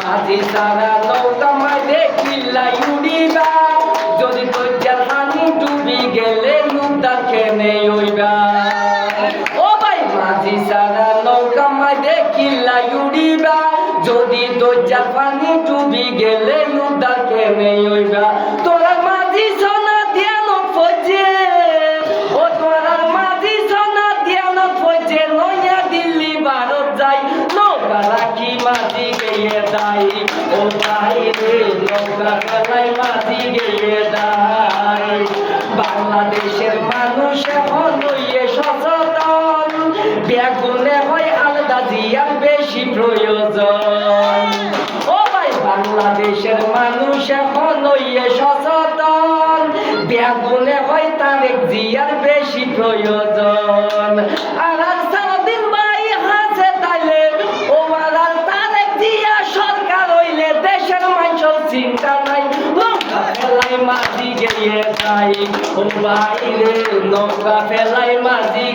মাঝি সারা নৌকা মাঝে কিল্লাই উড়িবা যদি দরজার পানি ডুবি গেলে উদ্ধার কেনে হইবা ও ভাই মাঝি সারা নৌকা মাঝে কিল্লাই উড়িবা যদি দরজার পানি ডুবি গেলে উদ্ধার কেনে হইবা তোরা মাঝি সোনা ধ্যান ফজে ও তোরা মাঝি সোনা ধ্যান ফজে নয়া দিল্লি ভারত যাই নৌকা রাখি মাঝি গিয়ে যাই ও ভাই রে নৌকা ফেলাই মাঝি গিয়ে যাই বাংলাদেশের মানুষ এখন হইয়ে সচেতন বেগুনে হয় আলাদা জিয়ার বেশি প্রয়োজন ও ভাই বাংলাদেশের মানুষ এখন হইয়ে সচেতন বেগুনে হয় তারেক জিয়ার বেশি প্রয়োজন আর সারাদিন ভাই হাসে তাইলে ও আর তারেক জিয়া সরকার হইলে দেশের মানুষের চিন্তা নাই নৌকা ফেলাই মাঝি গিয়ে যাই ও ভাই রে নৌকা ফেলাই মাঝি